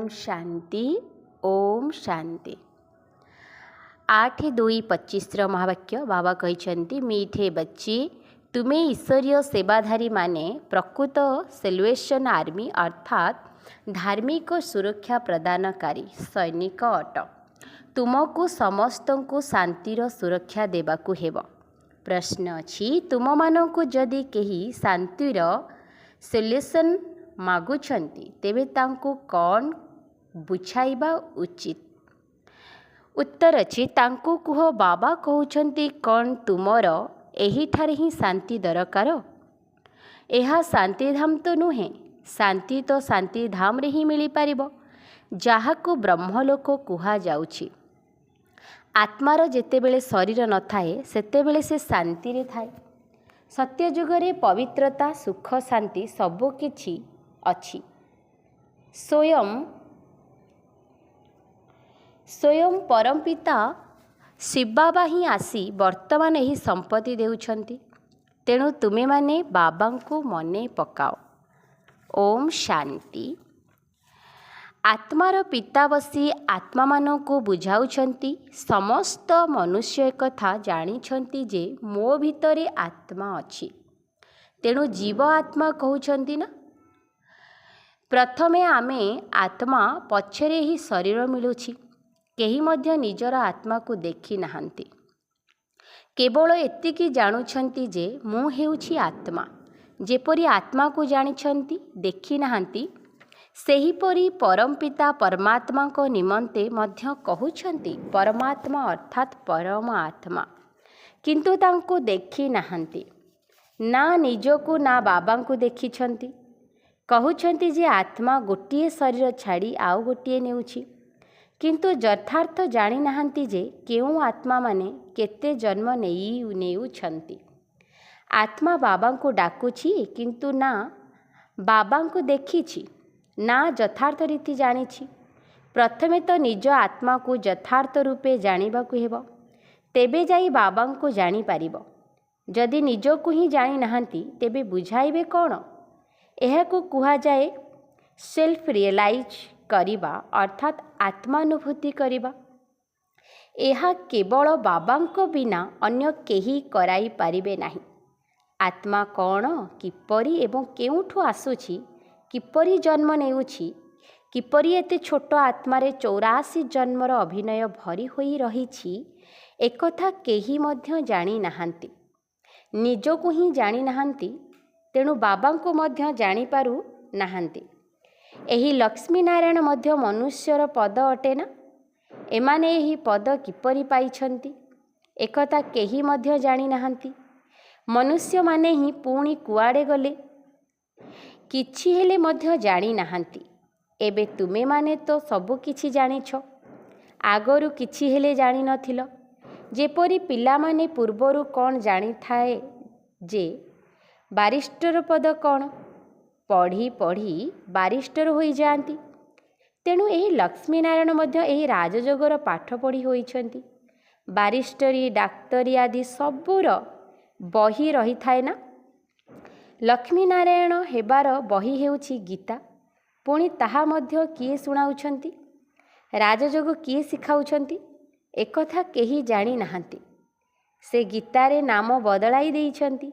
ओम शांति ओम शांति। 8:2:25 महावाक्य बाबा कहते मीठे बच्चे तुम्हें ईश्वरीय सेवाधारी माने प्रकृत सेल्वेशन आर्मी अर्थात धार्मिक सुरक्षा प्रदानकारी सैनिक अट। तुमको समस्त को शांतिर सुरक्षा देवाकू हेब। प्रश्न अछि तुम मानक जदि केही शांतिर सोल्यूशन मागुछंती तेबे तांको कौन बुझाइबा उचित? उत्तर अछि तांको कुह बाबा कहउछंती कौन तुमर एहिठारे ही शांति दरकार? एहा शांतिधाम तो नुहे। शांति तो शांतिधाम रे ही मिली पारिबो जाहाकू ब्रह्मलोक कुहा जाउछि। आत्मार जेतेबेले शरीर न थाए सेतेबेले से शांति रे थाए। सत्ययुगरे पवित्रता सुख शांति सबु किछि अछि। स्वयं परमपिता शिव बाबा ही आसी वर्तमान यही संपत्ति देउछंती। तेणु तुमे माने बाबा को मने पकाओ। ओम शांति। आत्मार पिता बसी आत्मा मानन को बुझाउछंती समस्त मनुष्य कथा जानिछंती जे मो भितरे आत्मा अछि। तेणु जीव आत्मा कहउछंती ना। प्रथमे आमे आत्मा पछरे ही शरीर मिलुछि। केही मध्य निजर आत्मा को देखि नाहंती। केवल एतिकी जानुछंती जे मु हेउछि आत्मा। जेपरि आत्मा को जानिछंती देखि नाहंती सेहीपरि परमपिता परमात्मा को निमंते मध्य कहउछंती परमात्मा अर्थात परम आत्मा। किंतु तांको देखि नाहंती। ना निजको ना बाबा को देखिछंती। कहउछंती जे आत्मा गोटिए शरीर छाड़ी आउ गोटिए नेउछि। किंतु यथार्थ जानी नाहंती जे केउ आत्मा माने केते जन्म नेउछंती। आत्मा बाबा को डाकुछि किंतु ना बाबा को देखिछि ना यथार्थ रीति जानिछि। प्रथमे तो निज आत्मा को यथार्थ रूपे जानिबाकू हेब तेबे जाई बाबा को जानी पारिबो। जदि निजको ही जानी नाहंती तेबे बुझाइबे कौन? एहाको कुहा जाए सेल्फ रियलाइज करिबा अर्थात आत्मानुभूति करिबा। एहा केवल बाबांको बिना अन्य केही कराई पारिबे नाही। आत्मा कौन किपरि एवं केउठु आसुछि किपरि जन्म नेउछि किपरि एते छोट आत्मारे 84 जन्मर अभिनय भरी होई रहिछि एकथा केही मध्य जानी नाहंती। निजको ही जानी नाहंती तेणु बाबा को मध्य जानी पारु नाहंती। एही लक्ष्मी नारायण मध्य मनुष्यर पद अटे ना। एमाने एही पद किपरि पाइछंती एकथा केही मध्य जानी नाहंती। मनुष्य माने ही पुणी कुआडे गले किछि हेले मध्य जानी नाहंती। एबे तुमे माने तो सबु किछि जानिछ। आगरु किछि हेले जानी नथिल। जेपरि पिला माने पूर्वरु कौन जानी थाए जे बारिस्टर पद कौन पढ़ी पढ़ी बारिस्टर होई जाती। तेणु एही लक्ष्मी नारायण मध्य एही राजयोगर पाठ पढ़ी होइछंती। बारिस्टरी डाक्टरी आदि सबुर बही रही थाए ना। लक्ष्मी नारायण हेबार बही हेउछि गीता। पुणी ताहा मध्य किए सुनाउछंती? राजयोग किए सिखाउछंती? एकथा केही जानी नाहंती। से गीतारे नाम बदलाई देइछंती।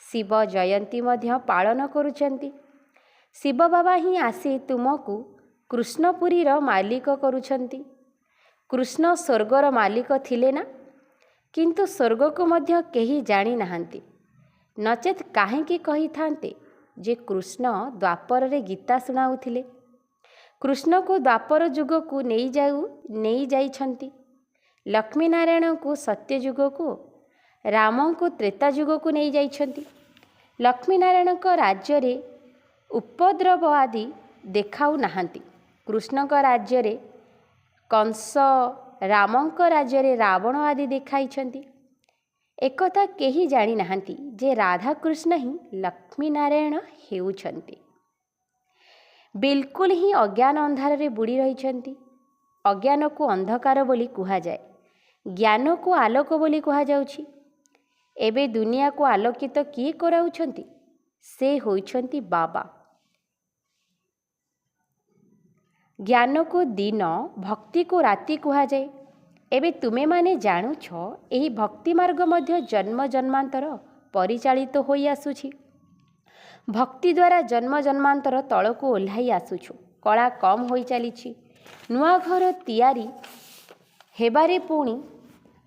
शिव जयंती मध्य पालन करुछंती। शिव बाबा ही आसी तुमको कृष्णपुरीर मालिक करुछंती। कृष्ण स्वर्गर मालिक थिले ना। किंतु स्वर्ग को मध्य केही जानी नाहंती। नचेत काहेकि कही थांते जे कृष्ण द्वापर रे गीता सुनाउथिले। कृष्ण को द्वापर युग को नहीं जाइछंती। लक्ष्मी नारायण को सत्य युग को राम को त्रेता युग को नहीं जाइछंती। लक्ष्मी नारायण को राज्य रे उपद्रव आदि देखाउ नाहंती। कृष्ण को राज्य रे कंस राम को राज्य रे रावण आदि देखाइछंती। एकथा केही जानी नाहंती जे राधा कृष्ण ही लक्ष्मी नारायण हेउछंती। बिल्कुल ही अज्ञान अंधार रे बुड़ी रहिछंती। अज्ञान को अंधकार बोली कुहा जाए। ज्ञान को आलोक बोली कुहा जाउछि। एबे दुनिया को आलोकित किए कराउछंती? से होइछंती बाबा। ज्ञान को दिन भक्ति को राति कुहाଯାଏ। एबे तुमे माने जानुछ एही भक्ति मार्ग मध्य जन्म जन्मांतर परिचालित होई आसुछि। भक्ति द्वारा जन्म जन्मांतर तळକୁ ओह्लाई आसुछु। कला कम होई चलीछि। नुआ घर तियारी हेबारे पुणी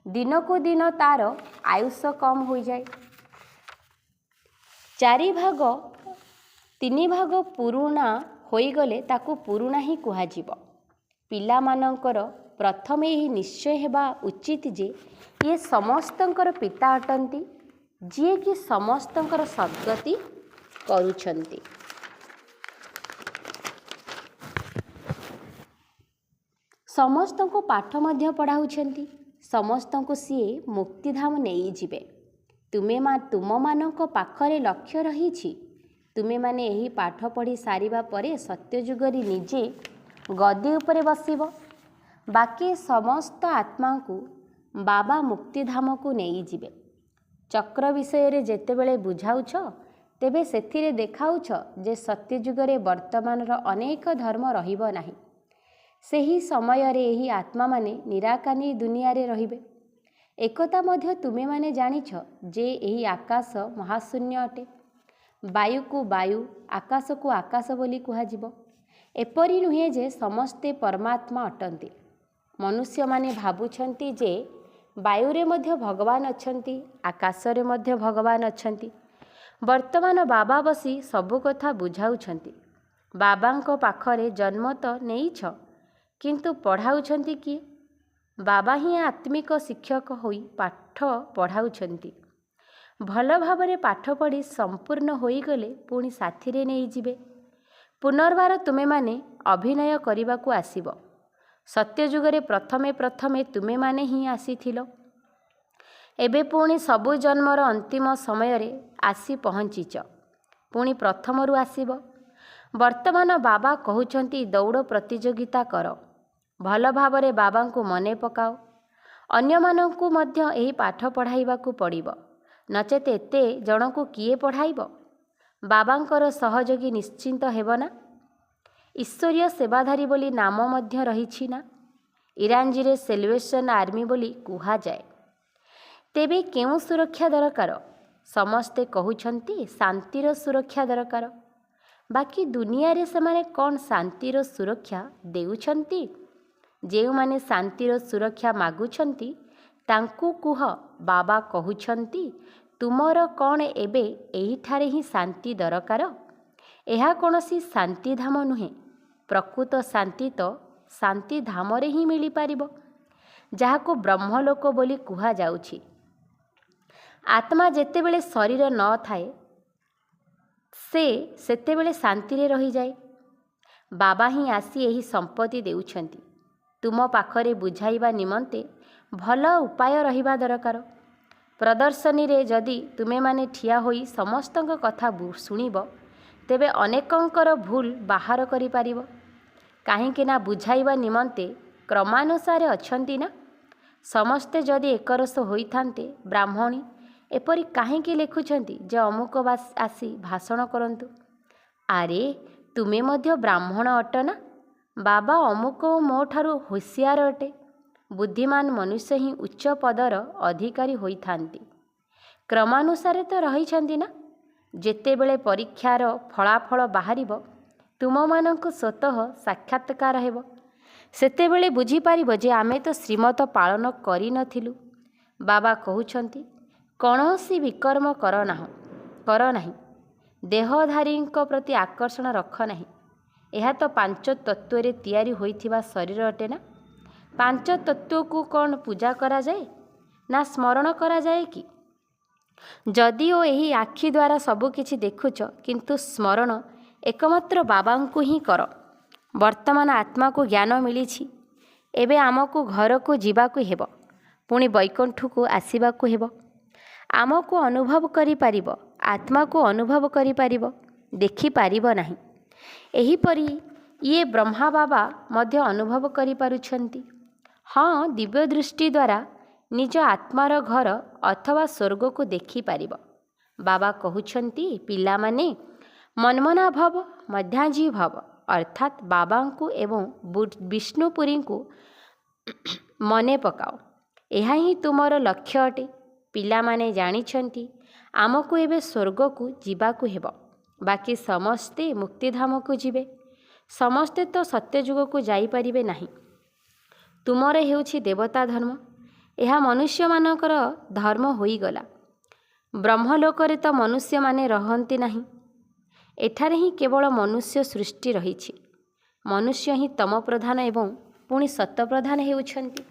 दिन को दिन तार आयुष कम हो जाए। 4 भाग 3 भाग पुरुणा होईगले ताकू पुरुणा ही कुहाजिब। पिला मानंकर प्रथमे ही निश्चय हेबा उचित जे ये समस्तंकर पिता अटंती, जिए कि समस्तंकर सद्गति करूछंती। समस्त को पाठ मध्य पढ़ाउछंती। समस्त को सीए मुक्तिधाम नहीं जिबे। तुम मानक पाखरे लक्ष्य रही। तुमे माने यही पाठ पढ़ी सारिबा परे सत्यजुगरी निजे गद्दी उपरे बसिब। बाकी समस्त आत्मा को बाबा मुक्तिधाम को नहीं जिबे। चक्र विषय रे जेतेबेले बुझाउछ तेबे सेथिरे देखाउछ जे सत्यजुगरे वर्तमान अनेक धर्म रहिब नाही। सेही समय रे एही आत्मा माने निराकानी दुनिया रे रहिबे। एकता मध्य तुमे माने जानिछ जे एही आकाश महाशून्य अटे। वायु को वायु, आकाश को आकाश बोली कुहाजिब। एपरि नुहे जे समस्ते परमात्मा अटंती। मनुष्य माने भाबुछंती जे वायु रे मध्य भगवान अछंती, आकाश रे मध्य भगवान अछंती। वर्तमान बाबा बसी सबु कथा बुझाउछंती। बाबांको पाखरे जन्म तो नेइछ, किंतु पढ़ाउछंती किए? बाबा ही आत्मिक शिक्षक होई पाठ पढ़ाउछंती। भल भावरे पाठ पढ़ी संपूर्ण होईगले पुणी साथी रे नहीं जिबे। पुनर्बार तुमे माने अभिनय करिबाकू आसीब। सत्यजुगरे प्रथमे प्रथमे तुमे माने ही आसीथिलो। एबे पुणी सबु जन्मर अंतिम समय रे आसी पहुँचीच। पुणी प्रथमरु आसीब। वर्तमान बाबा कहउछंती दौड़ प्रतियोगिता कर। भल भावरे बाबा को मने पकाओ। अन्य मानंकु मध्य एही पाठ पढ़ाइबाकू पड़िब। नचेत एते जणकू किए पढ़ाइब? बाबांकर सहयोगी निश्चिंत हेबना। ईश्वरीय सेवाधारी बोली नाम मध्य रहिछि ना। इरांजी रे सेल्वेशन आर्मी बोली कुहा जाए। तेबे केउ सुरक्षा दरकार? समस्ते कहउछंती शांतिर सुरक्षा दरकार। बाकी दुनिया रे समाने कौन शांतिर सुरक्षा देउछंती? जेउ माने शांतिर सुरक्षा मागुछंती तांकू कुह बाबा कहउछंती तुमर कौन एबे एही ठारे ही शांति दरकार? एहा कोनोसी शांति धाम नुहे। प्रकृत शांति तो शांति धाम रे ही मिली पारिबो, जाहाको ब्रह्मलोक बोली कुहा जाउछि। आत्मा जेतेबेले शरीर न थाए से सेतेबेले शांति रे रही जाए। बाबा ही आसी एही संपत्ति देउछंती। तुम पाखरे बुझाइबा निमंते भल उपाय रहिबा दरकार। प्रदर्शनी रे जदि तुमे माने ठिया होई समस्तଙ୍କ कथा शुणिब तेबे अनेकंकर भूल बाहर करि पारिब। काहेकि ना बुझाइबा निमंते क्रमानुसारे अछंती ना। समस्ते जदि एकरस होइथान्ते ब्राह्मणी एपरि काहेकि लेखुछंती जे अमुक आसी भाषण करंतु। आरे तुमे मध्य ब्राह्मण अटना। बाबा अमुक मो ठारू होशियार अटे। बुद्धिमान मनुष्य ही उच्च पदर अधिकारी होइथान्ती। क्रमानुसारे तो रहिछंती ना। जेतेबेले परीक्षार फलाफल बाहरिब तुम मानंकु स्वतः साक्षात्कार हेब। सेतेबेले बुझी पारिब जे आमे तो श्रीमत पालन करि नथिलु। बाबा कहउछंती कौनसी विकर्म कर नाही। देहधारीଙ୍କ प्रति आकर्षण रख नाही। यह तो 5 तत्व रे तैयारी होइथिबा शरीर अटे ना। 5 तत्व को कौन पूजा करा जाए ना स्मरण करा जाए कि? जदिओ एही आखि द्वारा सबु किछि देखुछ, किंतु स्मरण एकमात्र बाबांकु ही कर। वर्तमान आत्मा को ज्ञान मिलिछि। एबे आमको घर को जीवाकू हेब, पुणी बैकुंठ को आसीबाकू हेब। आमको अनुभव करि पारिब, आत्मा को अनुभव करि पारिब, देखि पारिब नाही। एहीपरि ये ब्रह्मा बाबा मध्य अनुभव करि पारुछंती। हाँ, दिव्य दृष्टि द्वारा निज आत्मार घर अथवा स्वर्ग को देखि पारिब। बाबा कहउछंती पिला माने मनमना भव, मध्याजी भव, ଅର୍ଥାତ୍ ବାବାଙ୍କୁ ଏବଂ ବିଷ୍ଣୁପୁରୀଙ୍କୁ ମନେ ପକାଅ। ଏହା ହିଁ ତୁମର ଲକ୍ଷ୍ୟ ଅଟେ। ପିଲାମାନେ ଜାଣିଛନ୍ତି ଆମକୁ ଏବେ ସ୍ୱର୍ଗକୁ ଯିବାକୁ ହେବ, ବାକି ସମସ୍ତେ ମୁକ୍ତିଧାମକୁ ଯିବେ। ସମସ୍ତେ ତ ସତ୍ୟଯୁଗକୁ ଯାଇପାରିବେ ନାହିଁ। ତୁମର ହେଉଛି ଦେବତା ଧର୍ମ, ଏହା ମନୁଷ୍ୟମାନଙ୍କର ଧର୍ମ ହୋଇଗଲା। ବ୍ରହ୍ମଲୋକରେ ତ ମନୁଷ୍ୟମାନେ ରହନ୍ତି ନାହିଁ। ଏଠାରେ ହିଁ କେବଳ ମନୁଷ୍ୟ ସୃଷ୍ଟି ରହିଛି। ମନୁଷ୍ୟ ହିଁ ତମ ପ୍ରଧାନ ଏବଂ ପୁଣି ସତ୍ତ୍ୱପ୍ରଧାନ ହେଉଛନ୍ତି।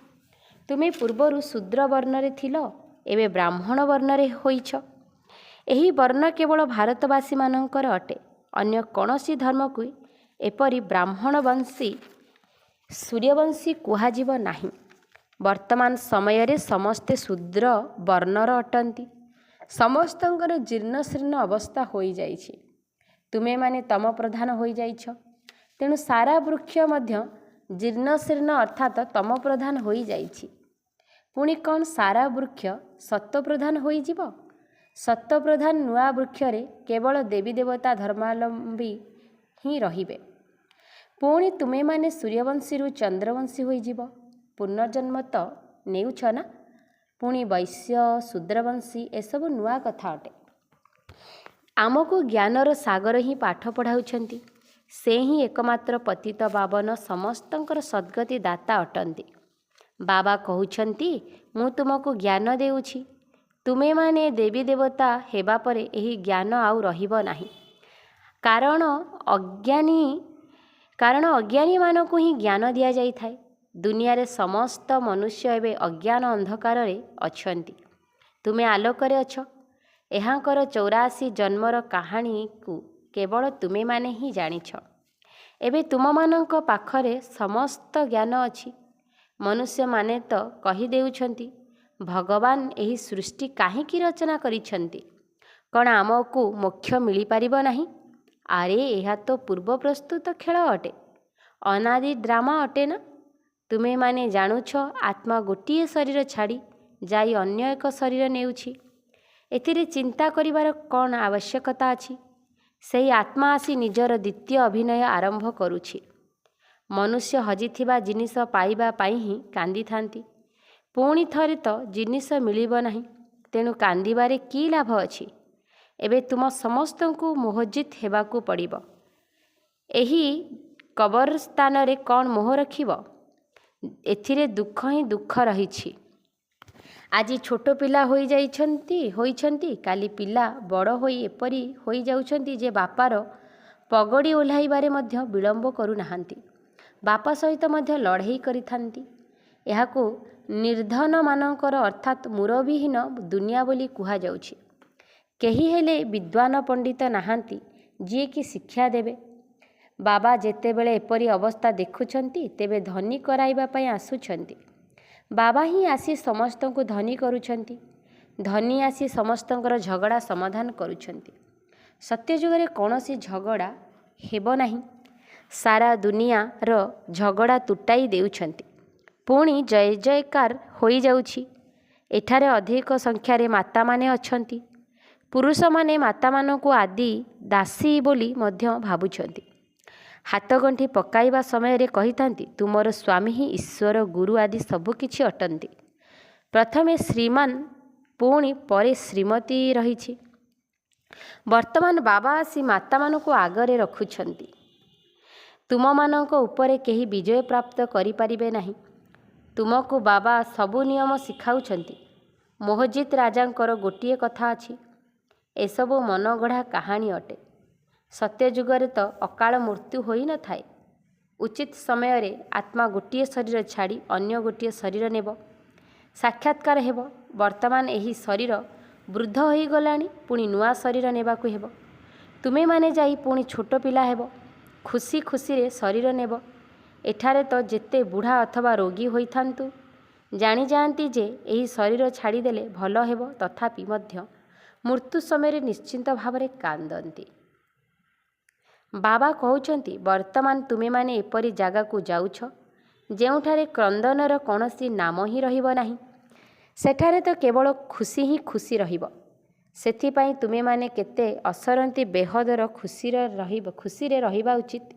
ତୁମେ ପୂର୍ବରୁ ଶୂଦ୍ର ବର୍ଣ୍ଣରେ ଥିଲ, ଏବେ ବ୍ରାହ୍ମଣ ବର୍ଣ୍ଣରେ ହୋଇଛ। ଏହି ବର୍ଣ୍ଣ କେବଳ ଭାରତବାସୀମାନଙ୍କର ଅଟେ। ଅନ୍ୟ କୌଣସି ଧର୍ମକୁ ଏପରି ବ୍ରାହ୍ମଣବଂଶୀ ସୂର୍ଯ୍ୟବଂଶୀ କୁହାଯିବ ନାହିଁ। ବର୍ତ୍ତମାନ ସମୟରେ ସମସ୍ତେ ଶୂଦ୍ର ବର୍ଣ୍ଣର ଅଟନ୍ତି। ସମସ୍ତଙ୍କର ଜୀର୍ଣ୍ଣଶୀର୍ଣ୍ଣ ଅବସ୍ଥା ହୋଇଯାଇଛି। ତୁମେମାନେ ତମ ପ୍ରଧାନ ହୋଇଯାଇଛ, ତେଣୁ ସାରା ବୃକ୍ଷ ମଧ୍ୟ ଜୀର୍ଣ୍ଣଶୀର୍ଣ୍ଣ ଅର୍ଥାତ୍ ତମ ପ୍ରଧାନ ହୋଇଯାଇଛି। ପୁଣି କ'ଣ ସାରା ବୃକ୍ଷ ସତ୍ତ୍ୱପ୍ରଧାନ ହୋଇଯିବ? ସତ୍ତ୍ୱପ୍ରଧାନ ନୂଆ ବୃକ୍ଷରେ କେବଳ ଦେବୀ ଦେବତା ଧର୍ମାବଲମ୍ବୀ ହିଁ ରହିବେ। ପୁଣି ତୁମେମାନେ ସୂର୍ଯ୍ୟବଂଶୀରୁ ଚନ୍ଦ୍ରବଂଶୀ ହୋଇଯିବ। ପୁନର୍ଜନ୍ମ ତ ନେଉଛ ନା? ପୁଣି ବୈଶ୍ୟ ଶୂଦ୍ରବଂଶୀ, ଏସବୁ ନୂଆ କଥା ଅଟେ। ଆମକୁ ଜ୍ଞାନର ସାଗର ହିଁ ପାଠ ପଢ଼ାଉଛନ୍ତି। ସେ ହିଁ ଏକମାତ୍ର ପତିତ ପାବନ ସମସ୍ତଙ୍କର ସଦ୍ଗତି ଦାତା ଅଟନ୍ତି। ବାବା କହୁଛନ୍ତି, ମୁଁ ତୁମକୁ ଜ୍ଞାନ ଦେଉଛି। ତୁମେମାନେ ଦେବୀ ଦେବତା ହେବା ପରେ ଏହି ଜ୍ଞାନ ଆଉ ରହିବ ନାହିଁ। କାରଣ ଅଜ୍ଞାନୀମାନଙ୍କୁ ହିଁ ଜ୍ଞାନ ଦିଆଯାଇଥାଏ। ଦୁନିଆରେ ସମସ୍ତ ମନୁଷ୍ୟ ଏବେ ଅଜ୍ଞାନ ଅନ୍ଧକାରରେ ଅଛନ୍ତି। ତୁମେ ଆଲୋକରେ ଅଛ। ଏହାଙ୍କର 84 ଜନ୍ମର କାହାଣୀକୁ କେବଳ ତୁମେମାନେ ହିଁ ଜାଣିଛ। ଏବେ ତୁମମାନଙ୍କ ପାଖରେ ସମସ୍ତ ଜ୍ଞାନ ଅଛି। ମନୁଷ୍ୟମାନେ ତ କହିଦେଉଛନ୍ତି, ଭଗବାନ ଏହି ସୃଷ୍ଟି କାହିଁକି ରଚନା କରିଛନ୍ତି? କ'ଣ ଆମକୁ ମୋକ୍ଷ ମିଳିପାରିବ ନାହିଁ? ଆରେ ଏହା ତ ପୂର୍ବ ପ୍ରସ୍ତୁତ ଖେଳ ଅଟେ, ଅନାଦି ଡ୍ରାମା ଅଟେ ନା? ତୁମେମାନେ ଜାଣୁଛ ଆତ୍ମା ଗୋଟିଏ ଶରୀର ଛାଡ଼ି ଯାଇ ଅନ୍ୟ ଏକ ଶରୀର ନେଉଛି। ଏଥିରେ ଚିନ୍ତା କରିବାର କ'ଣ ଆବଶ୍ୟକତା ଅଛି? ସେହି ଆତ୍ମା ଆସି ନିଜର ଦ୍ୱିତୀୟ ଅଭିନୟ ଆରମ୍ଭ କରୁଛି। ମନୁଷ୍ୟ ହଜିଥିବା ଜିନିଷ ପାଇବା ପାଇଁ ହିଁ କାନ୍ଦିଥାନ୍ତି। ପୁଣି ଥରେ ତ ଜିନିଷ ମିଳିବ ନାହିଁ, ତେଣୁ କାନ୍ଦିବାରେ କି ଲାଭ ଅଛି? ଏବେ ତୁମ ସମସ୍ତଙ୍କୁ ମୋହଜିତ ହେବାକୁ ପଡ଼ିବ। ଏହି କବରସ୍ଥାନରେ କ'ଣ ମୋହ ରଖିବ? ଏଥିରେ ଦୁଃଖ ହିଁ ଦୁଃଖ ରହିଛି। ଆଜି ଛୋଟ ପିଲା ହୋଇଛନ୍ତି, କାଲି ପିଲା ବଡ଼ ହୋଇ ଏପରି ହୋଇଯାଉଛନ୍ତି ଯେ ବାପାର ପଗଡ଼ି ଓହ୍ଲାଇବାରେ ମଧ୍ୟ ବିଳମ୍ବ କରୁନାହାନ୍ତି। ବାପା ସହିତ ମଧ୍ୟ ଲଢ଼େଇ କରିଥାନ୍ତି। ଏହାକୁ ନିର୍ଧନମାନଙ୍କର ଅର୍ଥାତ୍ ମୁରବିହୀନ ଦୁନିଆ ବୋଲି କୁହାଯାଉଛି। କେହି ହେଲେ ବିଦ୍ୱାନ ପଣ୍ଡିତ ନାହାନ୍ତି ଯିଏକି ଶିକ୍ଷା ଦେବେ। ବାବା ଯେତେବେଳେ ଏପରି ଅବସ୍ଥା ଦେଖୁଛନ୍ତି, ତେବେ ଧନୀ କରାଇବା ପାଇଁ ଆସୁଛନ୍ତି। ବାବା ହିଁ ଆସି ସମସ୍ତଙ୍କୁ ଧନୀ କରୁଛନ୍ତି। ଧନୀ ଆସି ସମସ୍ତଙ୍କର ଝଗଡ଼ା ସମାଧାନ କରୁଛନ୍ତି। ସତ୍ୟଯୁଗରେ କୌଣସି ଝଗଡ଼ା ହେବ ନାହିଁ। ସାରା ଦୁନିଆର ଝଗଡ଼ା ତୁଟାଇ ଦେଉଛନ୍ତି। ପୁଣି ଜୟ ଜୟକାର ହୋଇଯାଉଛି। ଏଠାରେ ଅଧିକ ସଂଖ୍ୟାରେ ମାତାମାନେ ଅଛନ୍ତି। ପୁରୁଷମାନେ ମାତାମାନଙ୍କୁ ଆଦି ଦାସୀ ବୋଲି ମଧ୍ୟ ଭାବୁଛନ୍ତି। ହାତଗଣ୍ଠି ପକାଇବା ସମୟରେ କହିଥାନ୍ତି, ତୁମର ସ୍ୱାମୀ ହିଁ ଈଶ୍ୱର, ଗୁରୁ ଆଦି ସବୁକିଛି ଅଟନ୍ତି। ପ୍ରଥମେ ଶ୍ରୀମାନ, ପୁଣି ପରେ ଶ୍ରୀମତୀ ରହିଛି। ବର୍ତ୍ତମାନ ବାବା ଆସି ମାତାମାନଙ୍କୁ ଆଗରେ ରଖୁଛନ୍ତି। ତୁମମାନଙ୍କ ଉପରେ କେହି ବିଜୟ ପ୍ରାପ୍ତ କରିପାରିବେ ନାହିଁ। ତୁମକୁ ବାବା ସବୁ ନିୟମ ଶିଖାଉଛନ୍ତି। ମୋହଜିତ ରାଜାଙ୍କର ଗୋଟିଏ କଥା ଅଛି, ଏସବୁ ମନଗଢ଼ା କାହାଣୀ ଅଟେ। ସତ୍ୟଯୁଗରେ ତ ଅକାଳ ମୃତ୍ୟୁ ହୋଇନଥାଏ। ଉଚିତ ସମୟରେ ଆତ୍ମା ଗୋଟିଏ ଶରୀର ଛାଡ଼ି ଅନ୍ୟ ଗୋଟିଏ ଶରୀର ନେବ, ସାକ୍ଷାତକାର ହେବ। ବର୍ତ୍ତମାନ ଏହି ଶରୀର ବୃଦ୍ଧ ହୋଇଗଲାଣି, ପୁଣି ନୂଆ ଶରୀର ନେବାକୁ ହେବ। ତୁମେମାନେ ଯାଇ ପୁଣି ଛୋଟ ପିଲା ହେବ, ଖୁସି ଖୁସିରେ ଶରୀର ନେବ। ଏଠାରେ ତ ଯେତେ ବୁଢ଼ା ଅଥବା ରୋଗୀ ହୋଇଥାନ୍ତୁ, ଜାଣିଯାଆନ୍ତି ଯେ ଏହି ଶରୀର ଛାଡ଼ିଦେଲେ ଭଲ ହେବ, ତଥାପି ମଧ୍ୟ ମୃତ୍ୟୁ ସମୟରେ ନିଶ୍ଚିନ୍ତ ଭାବରେ କାନ୍ଦନ୍ତି। ବାବା କହୁଛନ୍ତି, ବର୍ତ୍ତମାନ ତୁମେମାନେ ଏପରି ଜାଗାକୁ ଯାଉଛ ଯେଉଁଠାରେ କ୍ରନ୍ଦନର କୌଣସି ନାମ ହିଁ ରହିବ ନାହିଁ। ସେଠାରେ ତ କେବଳ ଖୁସି ହିଁ ଖୁସି ରହିବ। ସେଥିପାଇଁ ତୁମେମାନେ କେତେ ଅସରନ୍ତି ବେହଦର ଖୁସିରେ ରହିବା ଉଚିତ।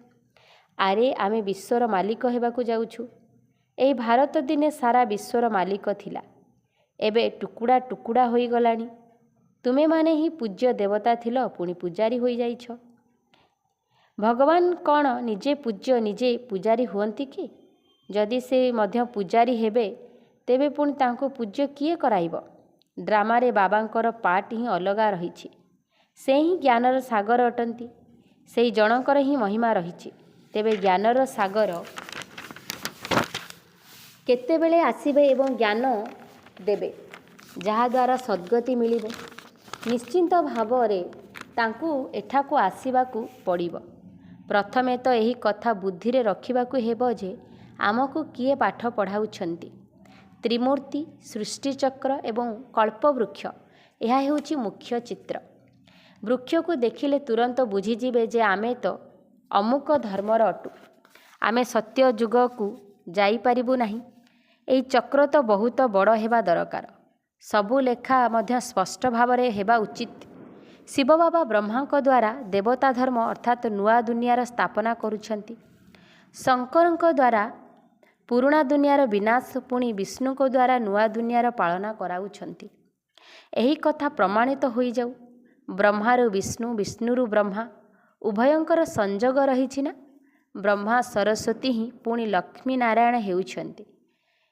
ଆରେ ଆମେ ବିଶ୍ୱର ମାଲିକ ହେବାକୁ ଯାଉଛୁ। ଏହି ଭାରତ ଦିନେ ସାରା ବିଶ୍ୱର ମାଲିକ ଥିଲା, ଏବେ ଟୁକୁଡ଼ା ଟୁକୁଡ଼ା ହୋଇଗଲାଣି। ତୁମେମାନେ ହିଁ ପୂଜ୍ୟ ଦେବତା ଥିଲ, ପୁଣି ପୂଜାରୀ ହୋଇଯାଇଛ। ଭଗବାନ କ'ଣ ନିଜେ ପୂଜ୍ୟ ନିଜେ ପୂଜାରୀ ହୁଅନ୍ତି କି? ଯଦି ସେ ମଧ୍ୟ ପୂଜାରୀ ହେବେ ତେବେ ପୁଣି ତାଙ୍କୁ ପୂଜ୍ୟ କିଏ କରାଇବ? ଡ୍ରାମାରେ ବାବାଙ୍କର ପାର୍ଟ ହିଁ ଅଲଗା ରହିଛି। ସେ ହିଁ ଜ୍ଞାନର ସାଗର ଅଟନ୍ତି, ସେହି ଜଣଙ୍କର ହିଁ ମହିମା ରହିଛି। ତେବେ ଜ୍ଞାନର ସାଗର କେତେବେଳେ ଆସିବେ ଏବଂ ଜ୍ଞାନ ଦେବେ ଯାହାଦ୍ୱାରା ସଦ୍ଗତି ମିଳିବ? ନିଶ୍ଚିନ୍ତ ଭାବରେ ତାଙ୍କୁ ଏଠାକୁ ଆସିବାକୁ ପଡ଼ିବ। ପ୍ରଥମେ ତ ଏହି କଥା ବୁଦ୍ଧିରେ ରଖିବାକୁ ହେବ ଯେ ଆମକୁ କିଏ ପାଠ ପଢ଼ାଉଛନ୍ତି। ତ୍ରିମୂର୍ତ୍ତି, ସୃଷ୍ଟିଚକ୍ର ଏବଂ କଳ୍ପବୃକ୍ଷ, ଏହା ହେଉଛି ମୁଖ୍ୟ ଚିତ୍ର। ବୃକ୍ଷକୁ ଦେଖିଲେ ତୁରନ୍ତ ବୁଝିଯିବେ ଯେ ଆମେ ତ ଅମୁକ ଧର୍ମର ଅଟୁ, ଆମେ ସତ୍ୟ ଯୁଗକୁ ଯାଇପାରିବୁ ନାହିଁ। ଏହି ଚକ୍ର ତ ବହୁତ ବଡ଼ ହେବା ଦରକାର। ସବୁ ଲେଖା ମଧ୍ୟ ସ୍ପଷ୍ଟ ଭାବରେ ହେବା ଉଚିତ। ଶିବ ବାବା ବ୍ରହ୍ମାଙ୍କ ଦ୍ୱାରା ଦେବତା ଧର୍ମ ଅର୍ଥାତ୍ ନୂଆ ଦୁନିଆର ସ୍ଥାପନା କରୁଛନ୍ତି। ଶଙ୍କରଙ୍କ ଦ୍ୱାରା ପୁରୁଣା ଦୁନିଆର ବିନାଶ, ପୁଣି ବିଷ୍ଣୁଙ୍କ ଦ୍ୱାରା ନୂଆ ଦୁନିଆର ପାଳନ କରାଉଛନ୍ତି। ଏହି କଥା ପ୍ରମାଣିତ ହୋଇଯାଉ। ବ୍ରହ୍ମାରୁ ବିଷ୍ଣୁ, ବିଷ୍ଣୁରୁ ବ୍ରହ୍ମା, ଉଭୟଙ୍କର ସଂଯୋଗ ରହିଛି ନା? ବ୍ରହ୍ମା ସରସ୍ୱତୀ ହିଁ ପୁଣି ଲକ୍ଷ୍ମୀ ନାରାୟଣ ହେଉଛନ୍ତି।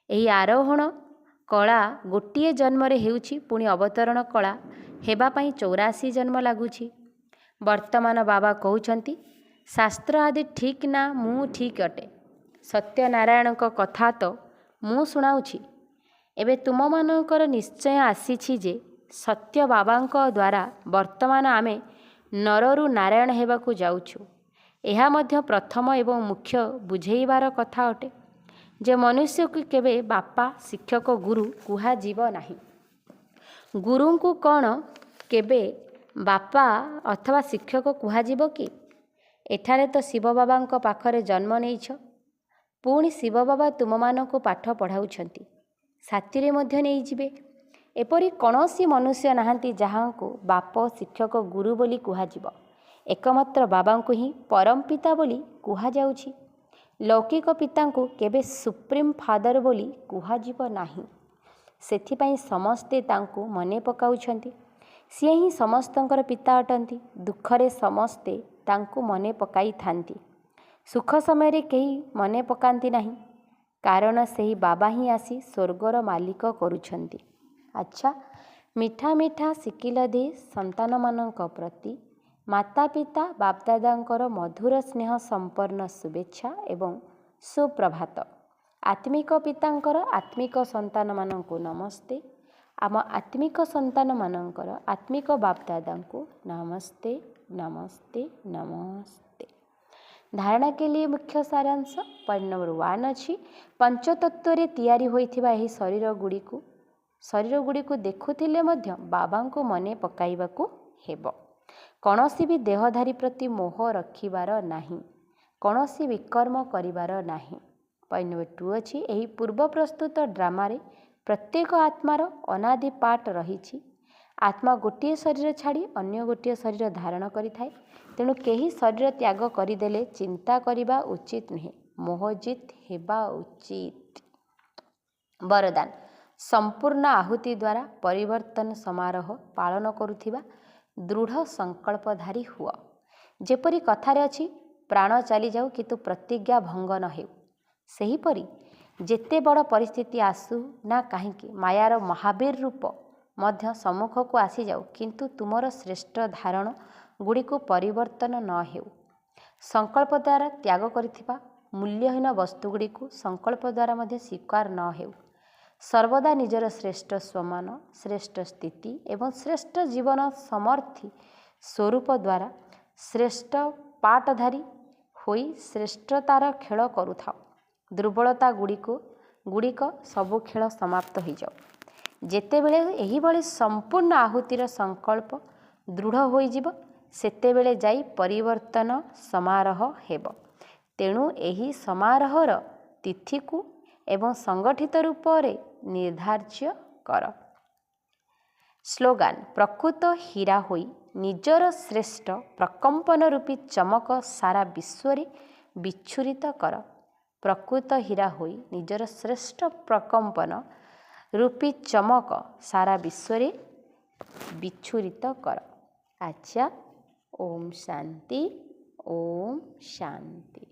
ଏହି ଆରୋହଣ କଳା ଗୋଟିଏ ଜନ୍ମରେ ହେଉଛି, ପୁଣି ଅବତରଣ କଳା ହେବା ପାଇଁ 84 ଜନ୍ମ ଲାଗୁଛି। ବର୍ତ୍ତମାନ ବାବା କହୁଛନ୍ତି ଶାସ୍ତ୍ର ଆଦି ଠିକ୍ ନା ମୁଁ ଠିକ୍ ଅଟେ? ସତ୍ୟନାରାୟଣଙ୍କ କଥା ତ ମୁଁ ଶୁଣାଉଛି। ଏବେ ତୁମମାନଙ୍କର ନିଶ୍ଚୟ ଆସିଛି ଯେ ସତ୍ୟ ବାବାଙ୍କ ଦ୍ୱାରା ବର୍ତ୍ତମାନ ଆମେ ନରରୁ ନାରାୟଣ ହେବାକୁ ଯାଉଛୁ। ଏହା ମଧ୍ୟ ପ୍ରଥମ ଏବଂ ମୁଖ୍ୟ ବୁଝେଇବାର କଥା ଅଟେ ଯେ ମନୁଷ୍ୟକୁ କେବେ ବାପା, ଶିକ୍ଷକ, ଗୁରୁ କୁହାଯିବ ନାହିଁ। ଗୁରୁଙ୍କୁ କ'ଣ କେବେ ବାପା ଅଥବା ଶିକ୍ଷକ କୁହାଯିବ କି? ଏଠାରେ ତ ଶିବ ବାବାଙ୍କ ପାଖରେ ଜନ୍ମ ନେଇଛ, ପୁଣି ଶିବ ବାବା ତୁମମାନଙ୍କୁ ପାଠ ପଢ଼ାଉଛନ୍ତି, ସାଥିରେ ମଧ୍ୟ ନେଇଯିବେ। ଏପରି କୌଣସି ମନୁଷ୍ୟ ନାହାନ୍ତି ଯାହାଙ୍କୁ ବାପ, ଶିକ୍ଷକ, ଗୁରୁ ବୋଲି କୁହାଯିବ। ଏକମାତ୍ର ବାବାଙ୍କୁ ହିଁ ପରମ ପିତା ବୋଲି କୁହାଯାଉଛି। ଲୌକିକ ପିତାଙ୍କୁ କେବେ ସୁପ୍ରିମ ଫାଦର ବୋଲି କୁହାଯିବ ନାହିଁ। ସେଥିପାଇଁ ସମସ୍ତେ ତାଙ୍କୁ ମନେ ପକାଉଛନ୍ତି। ସିଏ ହିଁ ସମସ୍ତଙ୍କର ପିତା ଅଟନ୍ତି। ଦୁଃଖରେ ସମସ୍ତେ ତାଙ୍କୁ ମନେ ପକାଇଥାନ୍ତି, ସୁଖ ସମୟରେ କେହି ମନେ ପକାନ୍ତି ନାହିଁ, କାରଣ ସେହି ବାବା ହିଁ ଆସି ସ୍ୱର୍ଗର ମାଲିକ କରୁଛନ୍ତି। ଆଚ୍ଛା, ମିଠା ମିଠା ଶିକିଲ ଦେଇ ସନ୍ତାନମାନଙ୍କ ପ୍ରତି ମାତା ପିତା ବାପଦାଦାଙ୍କର ମଧୁର ସ୍ନେହ ସମ୍ପନ୍ନ ଶୁଭେଚ୍ଛା ଏବଂ ସୁପ୍ରଭାତ। ଆତ୍ମିକ ପିତାଙ୍କର ଆତ୍ମିକ ସନ୍ତାନମାନଙ୍କୁ ନମସ୍ତେ। ଆମ ଆତ୍ମିକ ସନ୍ତାନମାନଙ୍କର ଆତ୍ମିକ ବାପଦାଦାଙ୍କୁ ନମସ୍ତେ ନମସ୍ତେ ନମସ୍ତେ। ଧାରଣା के लिए ମୁଖ୍ୟ ସାରାଂଶ ପଏଣ୍ଟ ନମ୍ବର 1 ଅଛି, ପଞ୍ଚତତ୍ୱରେ ତିଆରି ହୋଇଥିବା ଏହି ଶରୀରଗୁଡ଼ିକୁ ଦେଖୁଥିଲେ ମଧ୍ୟ ବାବାଙ୍କୁ ମନେ ପକାଇବାକୁ ହେବ। କୌଣସି ବି ଦେହଧାରୀ ପ୍ରତି ମୋହ ରଖିବାର ନାହିଁ, କୌଣସି ବିକର୍ମ କରିବାର ନାହିଁ। ପଏଣ୍ଟ ନମ୍ବର 2 ଅଛି, ଏହି ପୂର୍ବ ପ୍ରସ୍ତୁତ ଡ୍ରାମାରେ ପ୍ରତ୍ୟେକ ଆତ୍ମାର ଅନାଦି ପାର୍ଟ ରହିଛି। ଆତ୍ମା ଗୋଟିଏ ଶରୀର ଛାଡ଼ି ଅନ୍ୟ ଗୋଟିଏ ଶରୀର ଧାରଣ କରିଥାଏ। ତେଣୁ କେହି ଶରୀର ତ୍ୟାଗ କରିଦେଲେ ଚିନ୍ତା କରିବା ଉଚିତ ନୁହେଁ, ମୋହଜିତ ହେବା ଉଚିତ। ବରଦାନ, ସମ୍ପୂର୍ଣ୍ଣ ଆହୁତି ଦ୍ୱାରା ପରିବର୍ତ୍ତନ ସମାରୋହ ପାଳନ କରୁଥିବା ଦୃଢ଼ ସଂକଳ୍ପଧାରୀ ହୁଅ। ଯେପରି କଥାରେ ଅଛି, ପ୍ରାଣ ଚାଲିଯାଉ କିନ୍ତୁ ପ୍ରତିଜ୍ଞା ଭଙ୍ଗ ନ ହେଉ। ସେହିପରି ଯେତେ ବଡ଼ ପରିସ୍ଥିତି ଆସୁ ନା କାହିଁକି, ମାୟାର ମହାବୀର ରୂପ ମଧ୍ୟ ସମ୍ମୁଖକୁ ଆସିଯାଉ, କିନ୍ତୁ ତୁମର ଶ୍ରେଷ୍ଠ ଧାରଣ ଗୁଡ଼ିକୁ ପରିବର୍ତ୍ତନ ନ ହେଉ। ସଂକଳ୍ପ ଦ୍ୱାରା ତ୍ୟାଗ କରିଥିବା ମୂଲ୍ୟହୀନ ବସ୍ତୁଗୁଡ଼ିକୁ ସଂକଳ୍ପ ଦ୍ୱାରା ମଧ୍ୟ ସ୍ୱୀକାର ନ ହେଉ। ସର୍ବଦା ନିଜର ଶ୍ରେଷ୍ଠ ସ୍ୱମାନ, ଶ୍ରେଷ୍ଠ ସ୍ଥିତି ଏବଂ ଶ୍ରେଷ୍ଠ ଜୀବନ ସମର୍ଥୀ ସ୍ୱରୂପ ଦ୍ୱାରା ଶ୍ରେଷ୍ଠ ପାଟଧାରୀ ହୋଇ ଶ୍ରେଷ୍ଠତାର ଖେଳ କରୁଥାଉ। ଦୁର୍ବଳତା ଗୁଡ଼ିକ ସବୁ ଖେଳ ସମାପ୍ତ ହୋଇଯାଉ। ଯେତେବେଳେ ଏହିଭଳି ସମ୍ପୂର୍ଣ୍ଣ ଆହୁତିର ସଂକଳ୍ପ ଦୃଢ଼ ହୋଇଯିବ, ସେତେବେଳେ ଯାଇ ପରିବର୍ତ୍ତନ ସମାରୋହ ହେବ। ତେଣୁ ଏହି ସମାରୋହର ତିଥିକୁ ଏବଂ ସଂଗଠିତ ରୂପରେ ନିର୍ଦ୍ଧାର୍ଯ୍ୟ କର। ସ୍ଲୋଗାନ, ପ୍ରକୃତ ହୀରା ହୋଇ ନିଜର ଶ୍ରେଷ୍ଠ ପ୍ରକମ୍ପନ ରୂପୀ ଚମକ ସାରା ବିଶ୍ୱରେ ବିଚ୍ଛୁରିତ କର। ପ୍ରକୃତ ହୀରା ହୋଇ ନିଜର ଶ୍ରେଷ୍ଠ ପ୍ରକମ୍ପନ ରୂପୀ ଚମକ ସାରା ବିଶ୍ୱରେ ବିଚ୍ଛୁରିତ କର। ଆଚ୍ଛା, ଓମ୍ ଶାନ୍ତି, ଓମ୍ ଶାନ୍ତି।